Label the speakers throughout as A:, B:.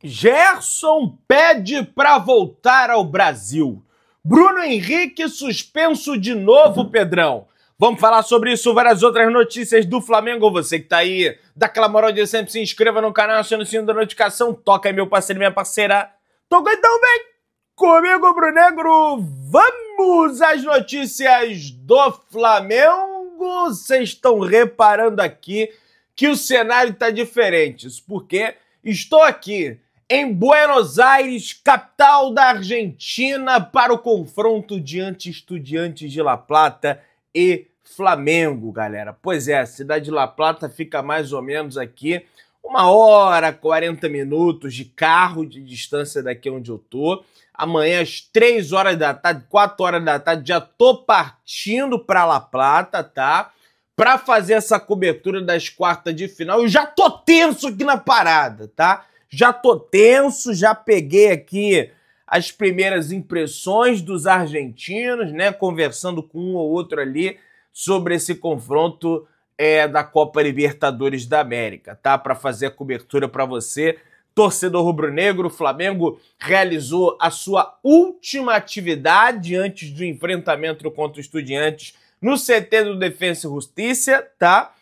A: Gerson pede para voltar ao Brasil. Bruno Henrique suspenso de novo, Pedrão. Vamos falar sobre isso, várias outras notícias do Flamengo. Você que tá aí, dá aquela moral de sempre, se inscreva no canal, acione o sino da notificação. Toca aí, meu parceiro e minha parceira. Toca então, vem comigo, Bruno Negro. Vamos às notícias do Flamengo. Vocês estão reparando aqui que o cenário tá diferente. Isso porque estou aqui em Buenos Aires, capital da Argentina, para o confronto diante Estudiantes de La Plata e Flamengo, galera. Pois é, a cidade de La Plata fica mais ou menos aqui 1h, 40 minutos de carro de distância daqui onde eu tô. Amanhã às 3 horas da tarde, 4 horas da tarde, já tô partindo para La Plata, tá? Para fazer essa cobertura das quartas de final. Eu já tô tenso aqui na parada, tá? Já tô tenso, já peguei aqui as primeiras impressões dos argentinos, né? Conversando com um ou outro ali sobre esse confronto da Copa Libertadores da América, tá? Para fazer a cobertura para você, torcedor rubro-negro. O Flamengo realizou a sua última atividade antes do enfrentamento contra o Estudiantes no CT do Defensa e Justiça, tá?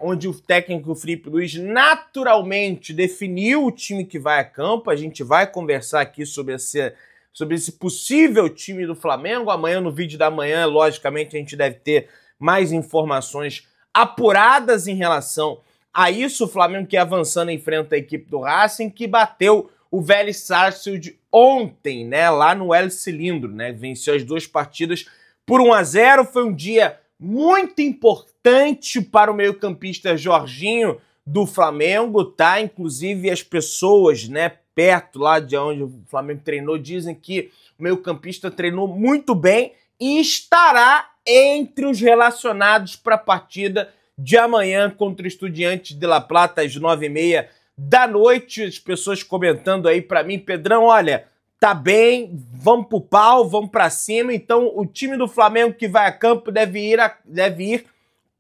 A: Onde o técnico Felipe Luiz naturalmente definiu o time que vai a campo. A gente vai conversar aqui sobre esse possível time do Flamengo. Amanhã, no vídeo da manhã, logicamente, a gente deve ter mais informações apuradas em relação a isso. O Flamengo que avançando enfrenta a equipe do Racing, que bateu o Vélez Sarsfield ontem, né, lá no El Cilindro, né, venceu as duas partidas por 1-0. Foi um dia muito importante para o meio-campista Jorginho do Flamengo, tá? Inclusive as pessoas, né, perto lá de onde o Flamengo treinou, dizem que o meio-campista treinou muito bem e estará entre os relacionados para a partida de amanhã contra o Estudiantes de La Plata às 9h30 da noite. As pessoas comentando aí para mim, Pedrão, olha, tá bem, vamos pro pau, vamos pra cima. Então, o time do Flamengo que vai a campo deve ir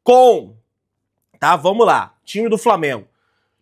A: com, tá? Vamos lá, time do Flamengo.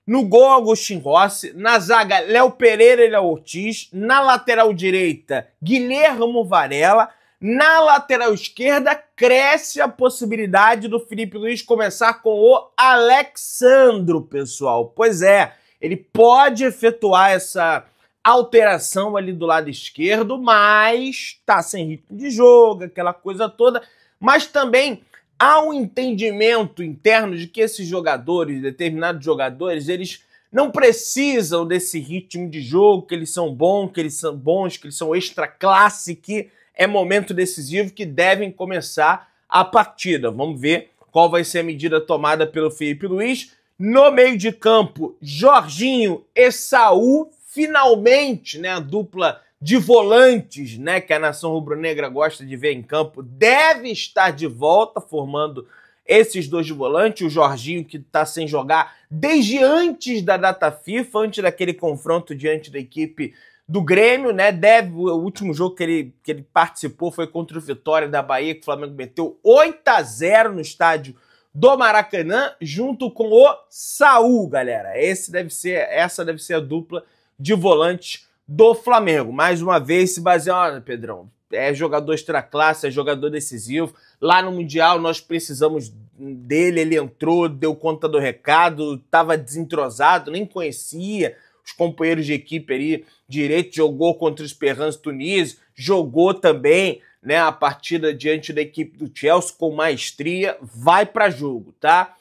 A: No gol, Agustin Rossi. Na zaga, Léo Pereira e Léo Ortiz. Na lateral direita, Guilhermo Varela. Na lateral esquerda, cresce a possibilidade do Felipe Luiz começar com o Alexandro, pessoal. Pois é, ele pode efetuar essa alteração ali do lado esquerdo, mas tá sem ritmo de jogo, aquela coisa toda. Mas também há um entendimento interno de que esses jogadores, determinados jogadores, eles não precisam desse ritmo de jogo, que eles são bons, que eles são extra classe, que é momento decisivo, que devem começar a partida. Vamos ver qual vai ser a medida tomada pelo Felipe Luiz. No meio de campo, Jorginho e Saul. Finalmente, né, a dupla de volantes, né, que a nação rubro-negra gosta de ver em campo, deve estar de volta, formando esses dois de volante. O Jorginho, que está sem jogar desde antes da data FIFA, antes daquele confronto diante da equipe do Grêmio, né? O último jogo que ele participou foi contra o Vitória da Bahia, que o Flamengo meteu 8-0 no estádio do Maracanã, junto com o Saul, galera. Essa deve ser a dupla de volantes do Flamengo. Mais uma vez, se baseia, Pedrão, é jogador extra classe, é jogador decisivo. Lá no Mundial nós precisamos dele, ele entrou, deu conta do recado, estava desentrosado, nem conhecia os companheiros de equipe ali direito, jogou contra os Esperance Tunísio, jogou também, né, a partida diante da equipe do Chelsea com maestria, vai para jogo, tá?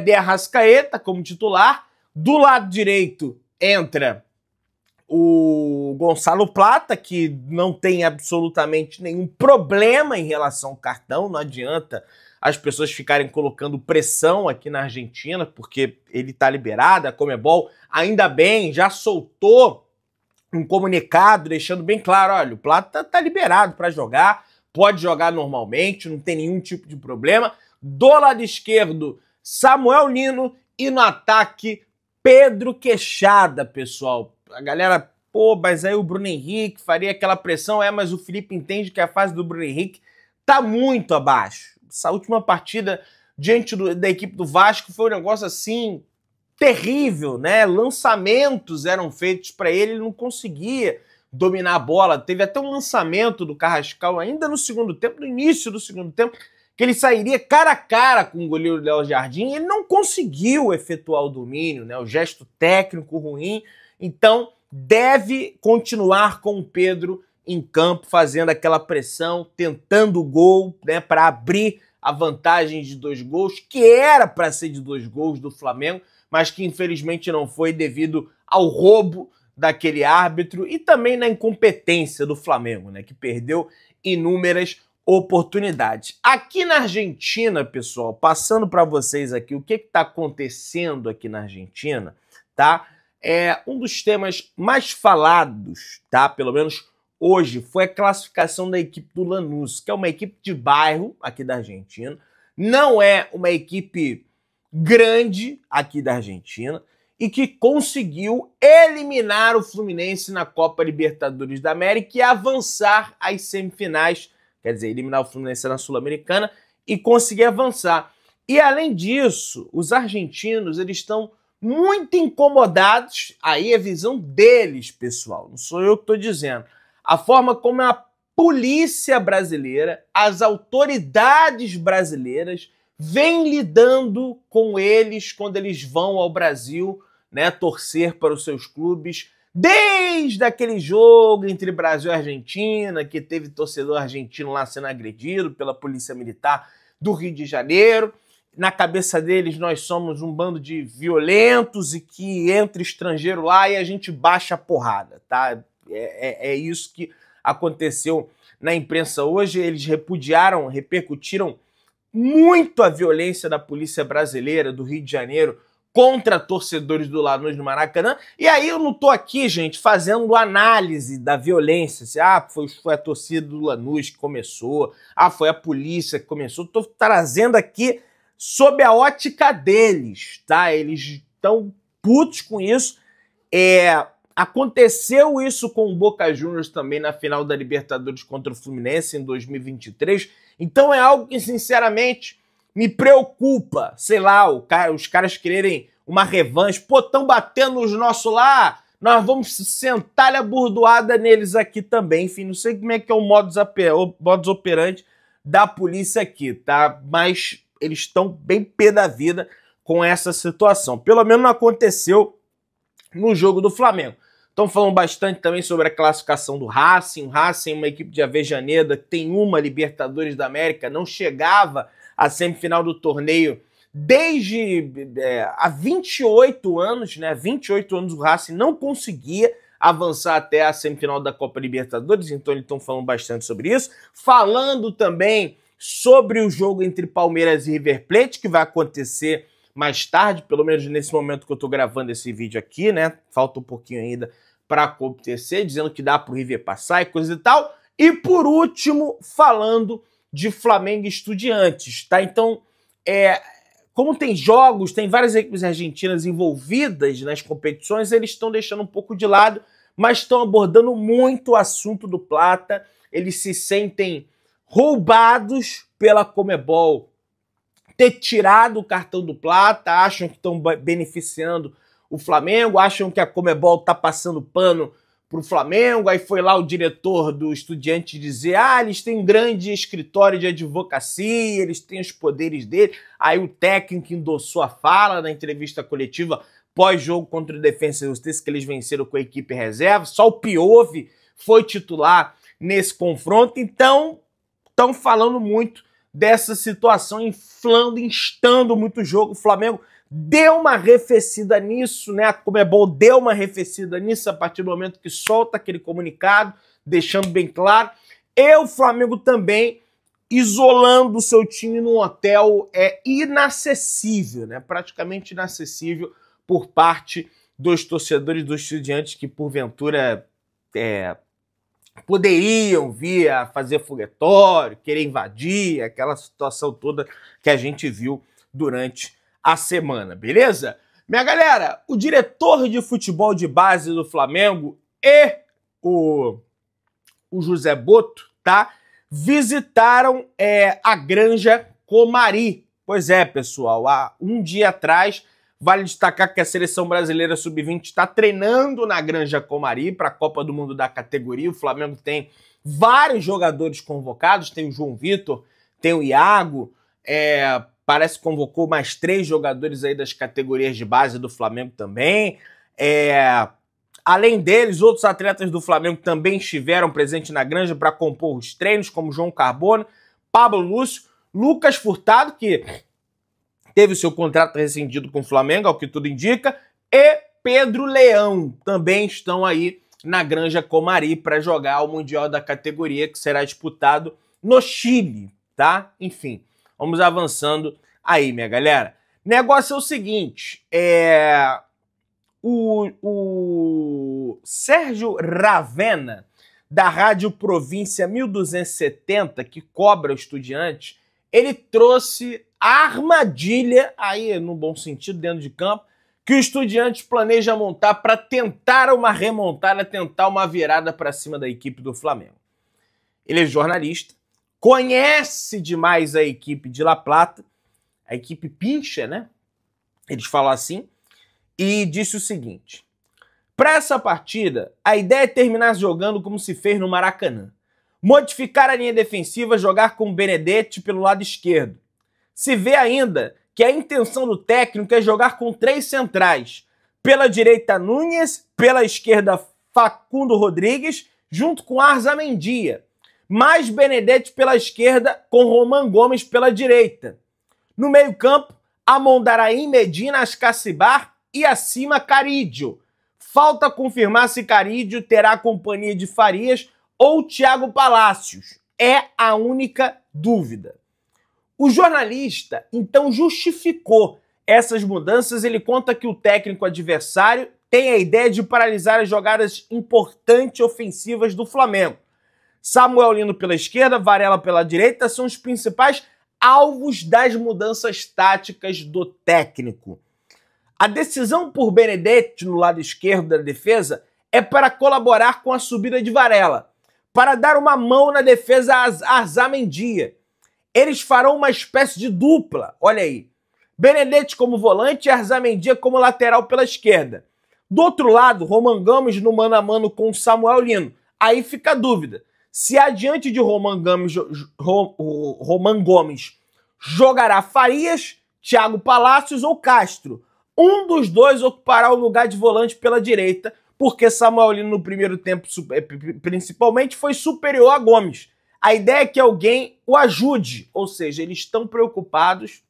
A: De Arrascaeta como titular. Do lado direito entra o Gonçalo Plata, que não tem absolutamente nenhum problema em relação ao cartão. Não adianta as pessoas ficarem colocando pressão aqui na Argentina, porque ele tá liberado. A Conmebol, ainda bem, já soltou um comunicado deixando bem claro, olha, o Plata tá liberado para jogar, pode jogar normalmente, não tem nenhum tipo de problema. Do lado esquerdo, Samuel Nino, e no ataque, Pedro Queixada, pessoal. A galera, pô, mas aí o Bruno Henrique faria aquela pressão, mas o Felipe entende que a fase do Bruno Henrique tá muito abaixo. Essa última partida diante da equipe do Vasco foi um negócio assim terrível, né? Lançamentos eram feitos para ele não conseguia dominar a bola. Teve até um lançamento do Carrascal ainda no segundo tempo, no início do segundo tempo, que ele sairia cara a cara com o goleiro Léo Jardim e ele não conseguiu efetuar o domínio, né? O gesto técnico ruim. Então, deve continuar com o Pedro em campo, fazendo aquela pressão, tentando o gol, né, para abrir a vantagem de 2 gols, que era para ser de 2 gols do Flamengo, mas que infelizmente não foi devido ao roubo daquele árbitro e também na incompetência do Flamengo, né, que perdeu inúmeras oportunidades. Aqui na Argentina, pessoal, passando para vocês aqui o que está acontecendo aqui na Argentina, tá? Um dos temas mais falados, tá? Pelo menos hoje, foi a classificação da equipe do Lanús, que é uma equipe de bairro aqui da Argentina, não é uma equipe grande aqui da Argentina e que conseguiu eliminar o Fluminense na Copa Libertadores da América e avançar às semifinais, quer dizer, eliminar o Fluminense na Sul-Americana e conseguir avançar. E além disso, os argentinos, eles estão muito incomodados, aí é a visão deles, pessoal, não sou eu que estou dizendo, a forma como a polícia brasileira, as autoridades brasileiras vêm lidando com eles quando eles vão ao Brasil, né, torcer para os seus clubes, desde aquele jogo entre Brasil e Argentina, que teve torcedor argentino lá sendo agredido pela polícia militar do Rio de Janeiro. Na cabeça deles, nós somos um bando de violentos e que entra estrangeiro lá e a gente baixa a porrada, tá? É isso que aconteceu na imprensa hoje. Eles repercutiram muito a violência da polícia brasileira do Rio de Janeiro contra torcedores do Lanús no Maracanã. E aí eu não tô aqui, gente, fazendo análise da violência. Foi a torcida do Lanús que começou, foi a polícia que começou. Tô trazendo aqui sob a ótica deles, tá? Eles estão putos com isso. Aconteceu isso com o Boca Juniors também na final da Libertadores contra o Fluminense em 2023. Então é algo que, sinceramente, me preocupa. Sei lá, os caras quererem uma revanche. Pô, estão batendo os nossos lá, nós vamos sentar-lhe a burdoada neles aqui também. Enfim, não sei como é que é o modus operandi da polícia aqui, tá? Mas eles estão bem pé da vida com essa situação. Pelo menos não aconteceu no jogo do Flamengo. Estão falando bastante também sobre a classificação do Racing. O Racing é uma equipe de Avejaneda que tem uma Libertadores da América, não chegava à semifinal do torneio desde há 28 anos, né? 28 anos o Racing não conseguia avançar até a semifinal da Copa Libertadores, então eles estão falando bastante sobre isso. Falando também sobre o jogo entre Palmeiras e River Plate, que vai acontecer mais tarde, pelo menos nesse momento que eu tô gravando esse vídeo aqui, né? Falta um pouquinho ainda para acontecer, dizendo que dá pro River passar e coisa e tal. E por último, falando de Flamengo e Estudiantes, tá? Então, como tem jogos, tem várias equipes argentinas envolvidas nas competições, eles estão deixando um pouco de lado, mas estão abordando muito o assunto do Plata. Eles se sentem roubados pela Conmebol ter tirado o cartão do Plata, acham que estão beneficiando o Flamengo, acham que a Conmebol está passando pano para o Flamengo. Aí foi lá o diretor do Estudiantes dizer: eles têm um grande escritório de advocacia, eles têm os poderes dele. Aí o técnico endossou a fala na entrevista coletiva pós-jogo contra o Defensa e Justiça, que eles venceram com a equipe reserva. Só o Piove foi titular nesse confronto. Então, estão falando muito dessa situação, instando muito o jogo. O Flamengo deu uma arrefecida nisso, né? A Conmebol deu uma arrefecida nisso a partir do momento que solta aquele comunicado, deixando bem claro. E o Flamengo também isolando o seu time num hotel inacessível, né? Praticamente inacessível por parte dos torcedores dos Estudiantes que, porventura, poderiam vir a fazer foguetório, querer invadir, aquela situação toda que a gente viu durante a semana, beleza? Minha galera, o diretor de futebol de base do Flamengo e o José Boto, tá? Visitaram a Granja Comari. Pois é, pessoal, há um dia atrás Vale destacar que a seleção brasileira sub-20 está treinando na Granja Comari para a Copa do Mundo da categoria. O Flamengo tem vários jogadores convocados, tem o João Vitor, tem o Iago, parece que convocou mais 3 jogadores aí das categorias de base do Flamengo também. Além deles, outros atletas do Flamengo também estiveram presentes na Granja para compor os treinos, como João Carbono, Pablo Lúcio, Lucas Furtado, que teve o seu contrato rescindido com o Flamengo, ao que tudo indica, e Pedro Leão também estão aí na Granja Comari para jogar o Mundial da categoria, que será disputado no Chile, tá? Enfim, vamos avançando aí, minha galera. Negócio é o seguinte, o Sérgio Ravena, da Rádio Província 1270, que cobra o Estudiantes, ele trouxe a armadilha, aí no bom sentido, dentro de campo, que o Estudiantes planeja montar para tentar uma remontada, tentar uma virada para cima da equipe do Flamengo. Ele é jornalista, conhece demais a equipe de La Plata, a equipe pincha, né? Eles falam assim, e disse o seguinte: para essa partida, a ideia é terminar jogando como se fez no Maracanã. Modificar a linha defensiva, jogar com o Benedetti pelo lado esquerdo. Se vê ainda que a intenção do técnico é jogar com 3 centrais. Pela direita, Núñez, pela esquerda, Facundo Rodrigues, junto com Arzamendia. Mais Benedetti pela esquerda, com Roman Gomes pela direita. No meio-campo, Amondaraim, Medina, Ascacibar e acima Carídio. Falta confirmar se Carídio terá a companhia de Farias ou Thiago Palácios. É a única dúvida. O jornalista, então, justificou essas mudanças. Ele conta que o técnico adversário tem a ideia de paralisar as jogadas importantes ofensivas do Flamengo. Samuel Lino pela esquerda, Varela pela direita são os principais alvos das mudanças táticas do técnico. A decisão por Benedetti no lado esquerdo da defesa é para colaborar com a subida de Varela, para dar uma mão na defesa a Arzamendia. Eles farão uma espécie de dupla, olha aí. Benedetti como volante e Arzamendia como lateral pela esquerda. Do outro lado, Roman Gomes no mano a mano com Samuel Lino. Aí fica a dúvida. Se adiante de Roman Gomes jogará Farias, Thiago Palácios ou Castro. Um dos dois ocupará o lugar de volante pela direita, porque Samuel Lino no primeiro tempo, principalmente, foi superior a Gomes. A ideia é que alguém o ajude, ou seja, eles estão preocupados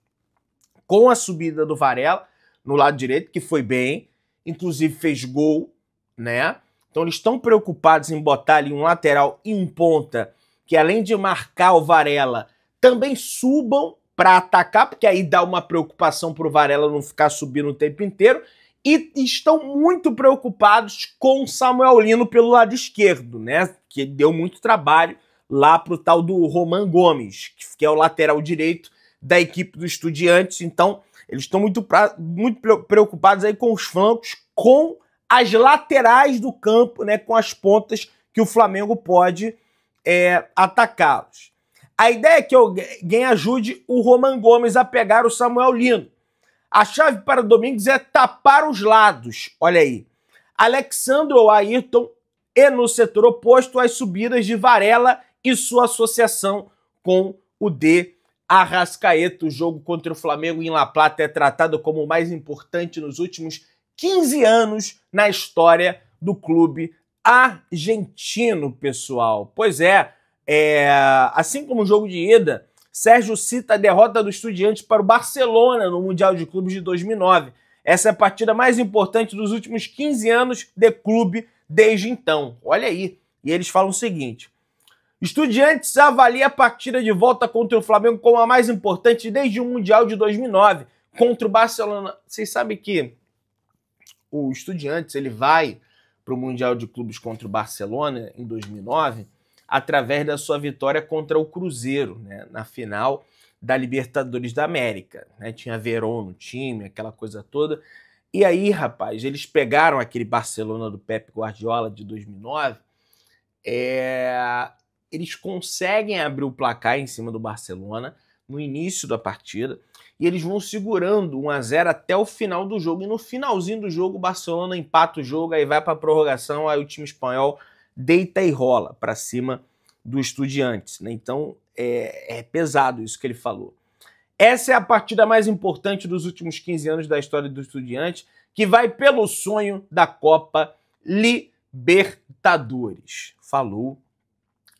A: com a subida do Varela no lado direito, que foi bem, inclusive fez gol, né? Então eles estão preocupados em botar ali um lateral e um ponta, que além de marcar o Varela, também subam para atacar, porque aí dá uma preocupação para o Varela não ficar subindo o tempo inteiro, e estão muito preocupados com o Samuel Lino pelo lado esquerdo, né? Que deu muito trabalho lá pro tal do Roman Gomes, que é o lateral direito da equipe do Estudiantes. Então, eles estão muito preocupados aí com os flancos, com as laterais do campo, né, com as pontas que o Flamengo pode atacá-los. A ideia é que alguém ajude o Roman Gomes a pegar o Samuel Lino. A chave para o Domingos é tapar os lados, olha aí. Alexandre ou Ayrton e no setor oposto as subidas de Varela e sua associação com o de Arrascaeta. O jogo contra o Flamengo em La Plata é tratado como o mais importante nos últimos 15 anos na história do clube argentino, pessoal. Pois assim como o jogo de ida, Sérgio cita a derrota do Estudiantes para o Barcelona no Mundial de Clubes de 2009. Essa é a partida mais importante dos últimos 15 anos de clube desde então. Olha aí. E eles falam o seguinte: Estudiantes avalia a partida de volta contra o Flamengo como a mais importante desde o Mundial de 2009 contra o Barcelona. Vocês sabem que o Estudiantes ele vai para o Mundial de Clubes contra o Barcelona em 2009 através da sua vitória contra o Cruzeiro, né, na final da Libertadores da América. Né? Tinha Verón no time, aquela coisa toda. E aí, rapaz, eles pegaram aquele Barcelona do Pep Guardiola de 2009, eles conseguem abrir o placar em cima do Barcelona no início da partida, e eles vão segurando 1-0 até o final do jogo. E no finalzinho do jogo, o Barcelona empata o jogo, aí vai para a prorrogação, aí o time espanhol deita e rola para cima do Estudiantes, né? Então é pesado isso que ele falou. Essa é a partida mais importante dos últimos 15 anos da história do Estudiantes, que vai pelo sonho da Copa Libertadores. Falou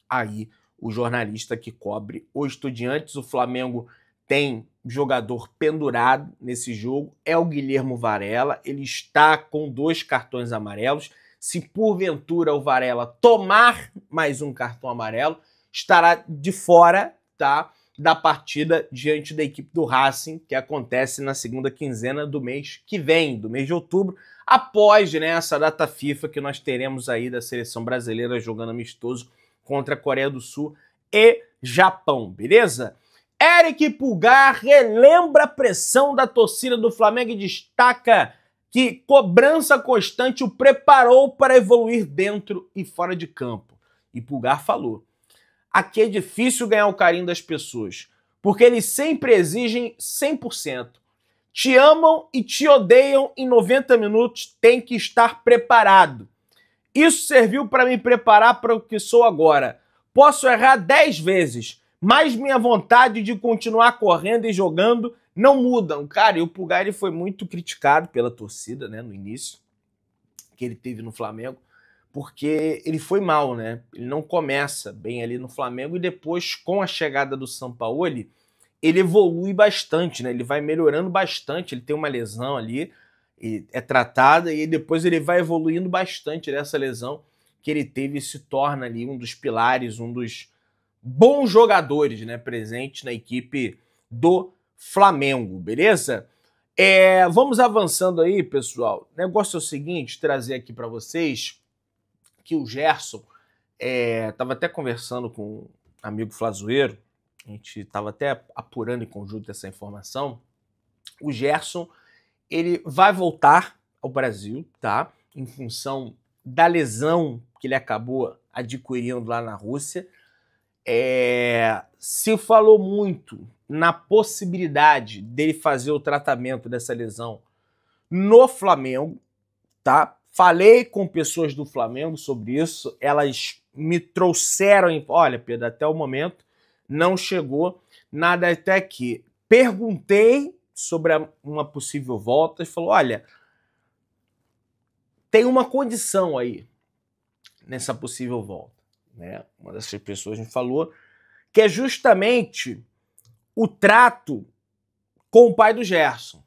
A: aí o jornalista que cobre o Estudiantes. O Flamengo tem jogador pendurado nesse jogo, é o Guilherme Varela. Ele está com 2 cartões amarelos. Se porventura o Varela tomar mais um cartão amarelo, estará de fora, tá, da partida diante da equipe do Racing, que acontece na segunda quinzena do mês que vem, do mês de outubro, após, né, essa data FIFA que nós teremos aí da seleção brasileira jogando amistoso contra a Coreia do Sul e Japão, beleza? Eric Pulgar relembra a pressão da torcida do Flamengo e destaca que cobrança constante o preparou para evoluir dentro e fora de campo. E Pulgar falou: aqui é difícil ganhar o carinho das pessoas, porque eles sempre exigem 100%. Te amam e te odeiam em 90 minutos, tem que estar preparado. Isso serviu para me preparar para o que sou agora. Posso errar 10 vezes, mas minha vontade de continuar correndo e jogando não mudam. Cara, e o Pulgar ele foi muito criticado pela torcida, né, no início, que ele teve no Flamengo, porque ele foi mal, né? Ele não começa bem ali no Flamengo e depois, com a chegada do Sampaoli, ele evolui bastante, né? Ele vai melhorando bastante, ele tem uma lesão ali, é tratada e depois ele vai evoluindo bastante dessa lesão que ele teve e se torna ali um dos pilares, um dos bons jogadores, né, presentes na equipe do Flamengo, beleza? Vamos avançando aí, pessoal. O negócio é o seguinte, trazer aqui para vocês que o Gerson, estava até conversando com um amigo Flazoeiro, a gente estava até apurando em conjunto essa informação. O Gerson, ele vai voltar ao Brasil, tá? Em função da lesão que ele acabou adquirindo lá na Rússia. Se falou muito na possibilidade dele fazer o tratamento dessa lesão no Flamengo, tá? Falei com pessoas do Flamengo sobre isso, elas me trouxeram, olha, Pedro, até o momento não chegou nada até aqui. Perguntei sobre uma possível volta e falou, olha, tem uma condição aí nessa possível volta, né? Uma dessas pessoas me falou que é justamente o trato com o pai do Gerson.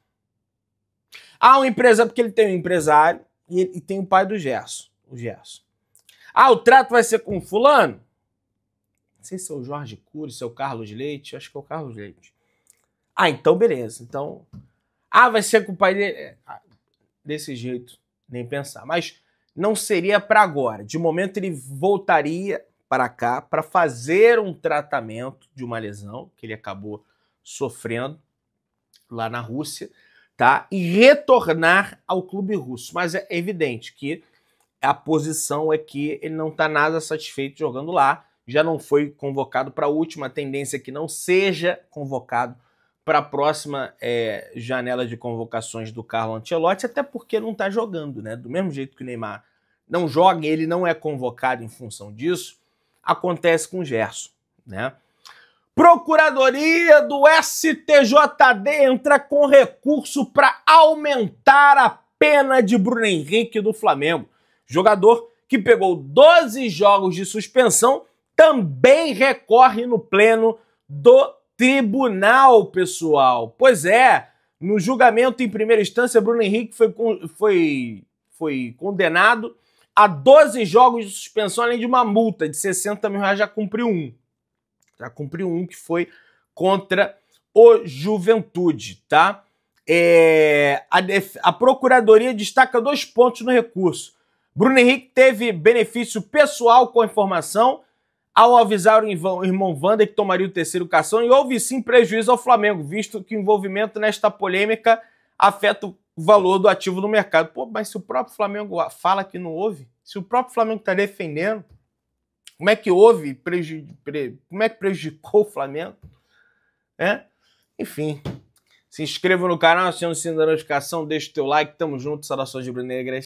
A: Um empresário, porque ele tem um empresário e tem o pai do Gerson, o Gerson. O trato vai ser com fulano? Não sei se é o Jorge Cury, se é o Carlos Leite, acho que é o Carlos Leite. Então beleza. Então, vai ser com o pai dele? Desse jeito, nem pensar. Mas não seria para agora. De momento ele voltaria para cá para fazer um tratamento de uma lesão que ele acabou sofrendo lá na Rússia, tá? E retornar ao clube russo. Mas é evidente que a posição é que ele não está nada satisfeito jogando lá, já não foi convocado para a última, tendência é que não seja convocado para a próxima janela de convocações do Carlo Ancelotti, até porque não está jogando, né? Do mesmo jeito que o Neymar não joga, ele não é convocado em função disso, acontece com o Gerson, né? Procuradoria do STJD entra com recurso para aumentar a pena de Bruno Henrique do Flamengo. Jogador que pegou 12 jogos de suspensão também recorre no pleno do tribunal, pessoal. Pois é, no julgamento em primeira instância, Bruno Henrique foi condenado a 12 jogos de suspensão, além de uma multa de 60 mil reais, já cumpriu um. Já cumpriu um que foi contra o Juventude, tá? A Procuradoria destaca 2 pontos no recurso. Bruno Henrique teve benefício pessoal com a informação ao avisar o irmão Wander que tomaria o 3º cartão e houve sim prejuízo ao Flamengo, visto que o envolvimento nesta polêmica afeta o valor do ativo no mercado. Pô, mas se o próprio Flamengo fala que não houve, se o próprio Flamengo está defendendo, como é que houve? Como é que prejudicou o Flamengo? Enfim, se inscreva no canal, acione o sininho da notificação, deixa o teu like, tamo junto, saudações de Brunegras.